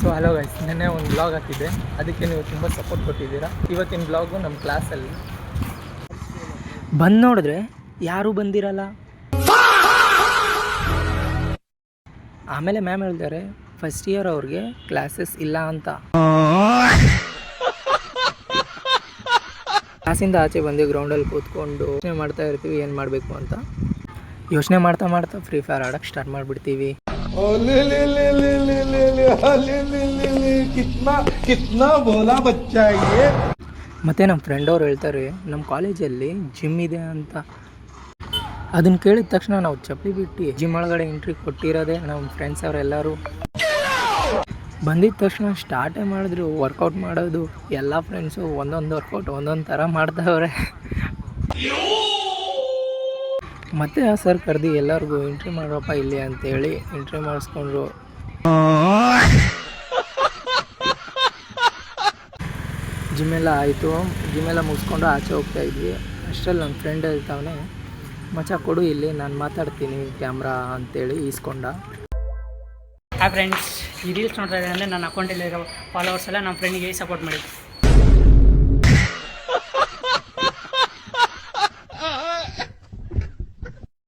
So hello guys, ನೆನ್ನೆ ಒಂದು blog ಹಾಕಿದ್ದೆ, ಅದಕ್ಕೆ ನೀವು ತುಂಬ ಸಪೋರ್ಟ್ ಕೊಟ್ಟಿದ್ದೀರಾ. ಇವತ್ತಿನ ಬ್ಲಾಗು ನಮ್ಮ ಕ್ಲಾಸಲ್ಲಿ ಬಂದು ನೋಡಿದ್ರೆ ಯಾರೂ ಬಂದಿರಲ್ಲ. ಆಮೇಲೆ ಮ್ಯಾಮ್ ಹೇಳ್ತಾರೆ ಫಸ್ಟ್ ಇಯರ್ ಅವ್ರಿಗೆ ಕ್ಲಾಸಸ್ ಇಲ್ಲ ಅಂತ. ಕ್ಲಾಸಿಂದ ಆಚೆ ಬಂದು ಗ್ರೌಂಡಲ್ಲಿ ಕೂತ್ಕೊಂಡು ಯೋಚನೆ ಮಾಡ್ತಾ ಇರ್ತೀವಿ ಏನು ಮಾಡಬೇಕು ಅಂತ. ಯೋಚನೆ ಮಾಡ್ತಾ ಮಾಡ್ತಾ ಫ್ರೀ ಫೈರ್ ಆಡೋಕ್ಕೆ ಸ್ಟಾರ್ಟ್ ಮಾಡಿಬಿಡ್ತೀವಿ. ಮತ್ತು ನಮ್ಮ ಫ್ರೆಂಡ್ ಅವ್ರು ಹೇಳ್ತಾರೆ ನಮ್ಮ ಕಾಲೇಜಲ್ಲಿ ಜಿಮ್ ಇದೆ ಅಂತ. ಅದನ್ನು ಕೇಳಿದ ತಕ್ಷಣ ನಾವು ಚಪ್ಪಲಿ ಬಿಟ್ಟು ಜಿಮ್ ಒಳಗಡೆ ಎಂಟ್ರಿ ಕೊಟ್ಟಿರೋದೆ ನಮ್ಮ ಫ್ರೆಂಡ್ಸ್ ಅವರೆಲ್ಲರೂ. ಬಂದಿದ್ದ ತಕ್ಷಣ ಸ್ಟಾರ್ಟೇ ಮಾಡಿದ್ರು ವರ್ಕೌಟ್ ಮಾಡೋದು. ಎಲ್ಲ ಫ್ರೆಂಡ್ಸು ಒಂದೊಂದು ವರ್ಕೌಟ್ ಒಂದೊಂದು ಥರ ಮಾಡ್ತಾವ್ರೆ. ಮತ್ತೆ ಆ ಸರ್ ಕರೆದು ಎಲ್ಲರಿಗೂ ಎಂಟ್ರಿ ಮಾಡ್ರಪ್ಪ ಇಲ್ಲಿ ಅಂತೇಳಿ ಎಂಟ್ರಿ ಮಾಡಿಸ್ಕೊಂಡ್ರು. ಜಿಮ್ಮೆಲ್ಲ ಆಯಿತು. ಜಿಮ್ಮೆಲ್ಲ ಮುಗಿಸ್ಕೊಂಡು ಆಚೆ ಹೋಗ್ತಾ ಇದ್ವಿ. ಅಷ್ಟರಲ್ಲಿ ನನ್ನ ಫ್ರೆಂಡ್ ಹೇಳ್ತಾವನೆ, ಮಚ್ಚ ಕೊಡು ಇಲ್ಲಿ ನಾನು ಮಾತಾಡ್ತೀನಿ ಕ್ಯಾಮ್ರಾ ಅಂತೇಳಿ ಈಸ್ಕೊಂಡ. ಹಾಯ್ ಫ್ರೆಂಡ್ಸ್, ಈ ರೀಲ್ಸ್ ನೋಡ್ತಾ ಇದ್ದಾರೆ ಅಂದರೆ ನನ್ನ ಅಕೌಂಟಲ್ಲಿರೋ ಫಾಲೋವರ್ಸ್ ಎಲ್ಲ ನಮ್ಮ ಫ್ರೆಂಡಿಗೆ ಸಪೋರ್ಟ್ ಮಾಡಿ.